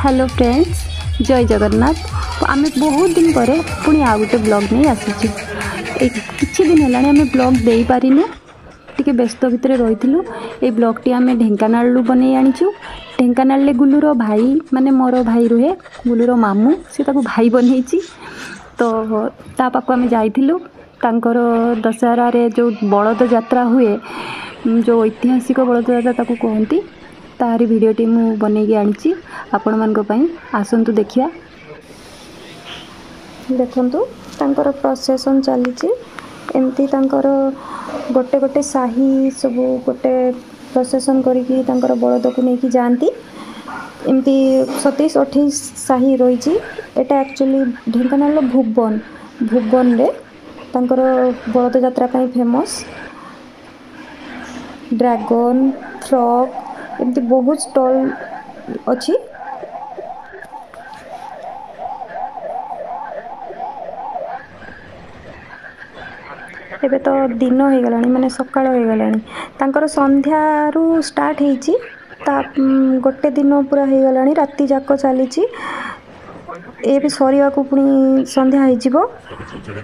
Hello friends, जय जगन्नाथ। तो आम बहुत दिन पर पुणी आ गोटे ब्लॉग नहीं आसी किछि दिन है आम ब्लॉग दे पारिनु टिके व्यस्त भितर रही। ये ब्लॉगटी आम ढेंकानालू बन आनीचु। ढेंकानाल गुलूर भाई माने मोर भाई रुहे, गुलूर मामू सी ताको भाई बनई। तो ता पाक आम जाइलु तांकर दशहरा रे जो बलद यात्रा हुए, जो ऐतिहासिक बलद यात्रा ताको कहती, तारी भिडटी मु बनई आनी आपण मान आसतु देखिया। देखंतु तांकर प्रोसेसन चली एमती तांकर गोटे गोटे साही सब गोटे प्रोसेसन करिकी तांकर बलद को लेकिन जाती। एमती 27-28 साही रही। एटा एक्चुअली ढेंकानाल भुवन रे तांकर बलद यात्रा पाई फेमस। ड्रैगन फ्रॉक एमती बहुत स्टॉल अच्छी। एबे तो दिन हो गलानी, माने सकाळ हो गलानी। तांकर संध्यारू स्टार्ट हेची, ता गोटे दिन पूरा हो गलानी, राति जाक चली। ए भी सरिया को पुणी संध्या हो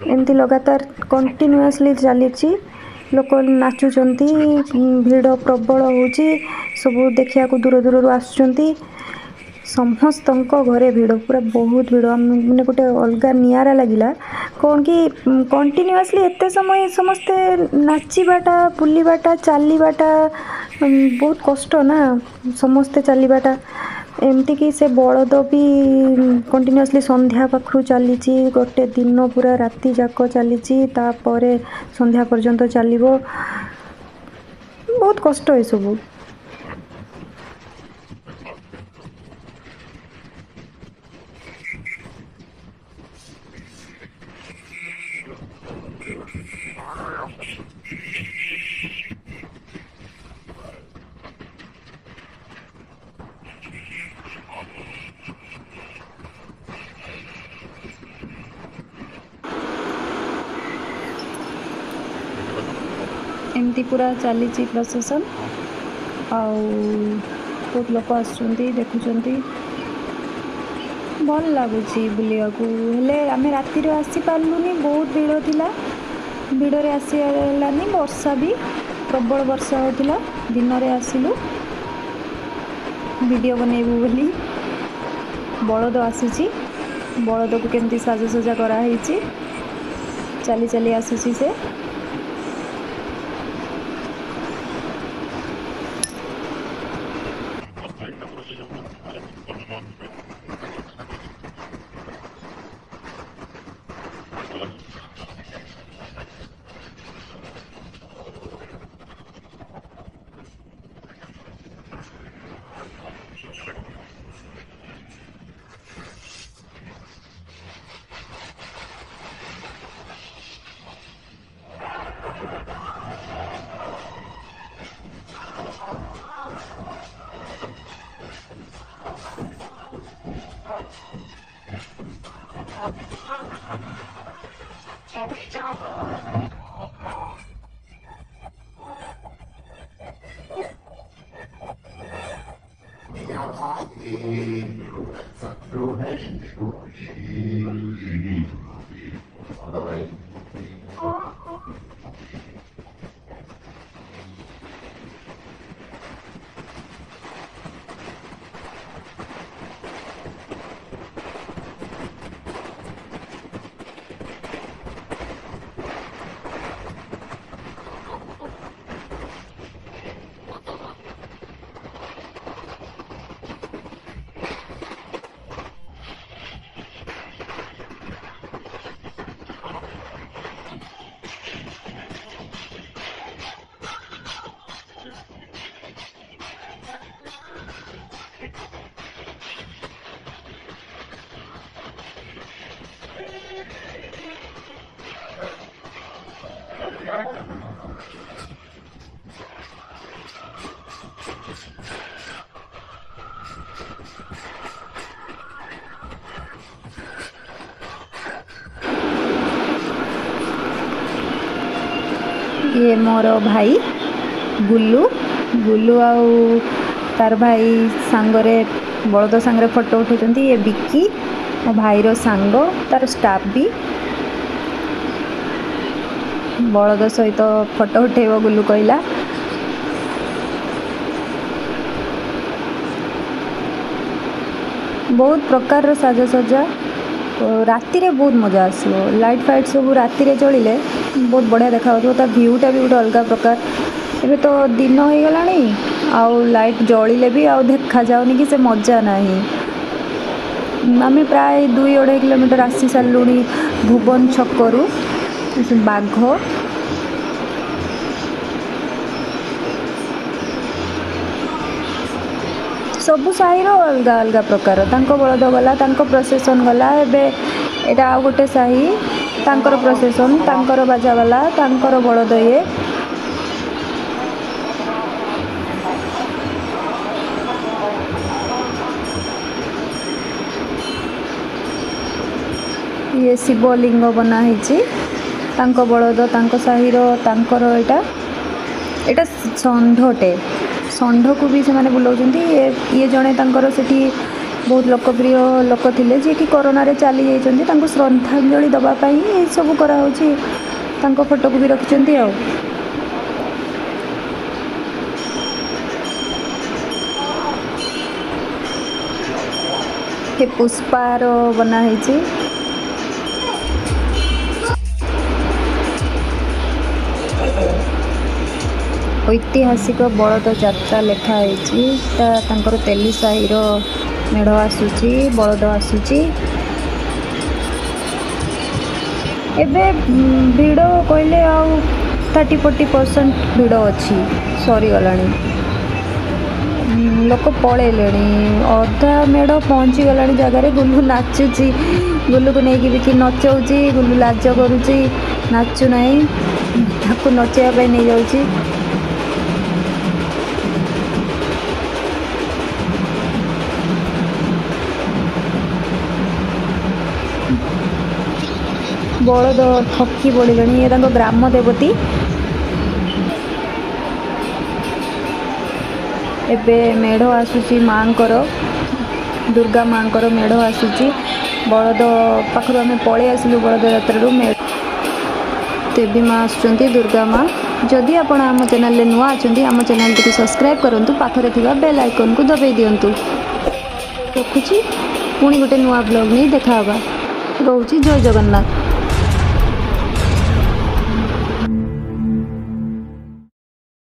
एमती लगातार कंटिन्यूअसली चली। लोक नाचुचंती, भीड़ प्रबल होची, सब देखिया को दूर दूर आसुचंती। समस्त घरे भीड़ पूरा बहुत भीड़। मैंने गोटे अलग निरा लगिला कौन कि कंटिन्यूअसली एते समय समस्ते नाचीबाटा बुलवाटा चलवाटा बहुत कष्ट ना, समस्ते चलवाटा। एमती कि से बलद भी कंटिन्यूअसली संध्या पाखु चली, गोटे दिन पूरा राति जाक चली, तापर संध्या पर्यंत चलो। बहुत कष्ट ये सब। एमती पूरा चली प्रोसेसन। बहुत लोक आसुचंती, देखुचंती, भल लगुच बुलिया को। हेले आमे राति रे आसी पारलुनी, बहुत भीड़ थिला। भीड़ रे आसी लानी, वर्षा भी प्रबल वर्षा होतिला। दिन रे आसिलु वीडियो बनेबु बोली। बलद आसीची, बलद को केमती साजसजा करा हेची, चली चली आसीची से। ये मोर भाई गुल्लू गुल्लू आउ तार भाई सांगरे बलद सांगे फोटो उठाउछन्ती ये बिक्की मो भाईर सांग तार स्टाफ भी बलद सहित फोटो उठेब गुल्लू कहला। बहुत प्रकार साजसज्जा राति रे बहुत मजा आसो लाइट फाइट सब राति रे चलिले बहुत बढ़िया देखा भ्यूटा भी गोटे अलग प्रकार। एबे तो दिन हो गलानी आउ लाइट जलिले भी आउ देखा जाउनी कि से मजा नहीं। आम प्राय 2-2.5 किलोमीटर आसी सारूनी भुवन छकरू बाघ सबु साही अलग अलग प्रकार बलद गला प्रोसेसन गला एटा आ गोटे साही तांकर प्रोसेसन तांकर बाजा वाला तांकर बलद ये शिवलिंग बनाही बलद साही एटा षंढटे षंढ को भी से बुलाऊँ ये जड़े से बहुत लोकप्रिय लोक थे जी कि कोरोना रे चली जाइए श्रद्धांजलि दवापाई ये सब कराऊँ फोटो को भी रखिंट आ पुष्पार बनाही ऐतिहासिक बलद जात्रा लिखाई तेली साही मेढ़ आसूची बलद आसूची एबे भिड़ कहले 30-40% भिड़ अच्छी सरी गलानी लोक पलैले अधा मेढ़ पहुँची गला जगार गुल्लू नाचुची गुल्लू को लेकिन भी कि नचाऊँगी गुल्लू लाज करुच्ची नाचु ना ताकू नचेवाई नहीं जाऊँगी। बलद थकी पड़े ये ग्राम देवती एबे मेढ़ आसूची माँकर दुर्गा माँकर मेढ़ आसूची बलद पाखर आम पलि आसलु बलद यात्रा मेढ़ तेबी माँ आसुचंती दुर्गा माँ। जदि आपण आम चैनल नुआ अच्छा आम चैनल टी सब्सक्राइब करूँ पाखरे थिबा बेल आइकन को दबाई दिंतु। रखुची पुणी गोटे नुआ ब्लॉग नहीं देखा रोची। जय जगन्नाथ।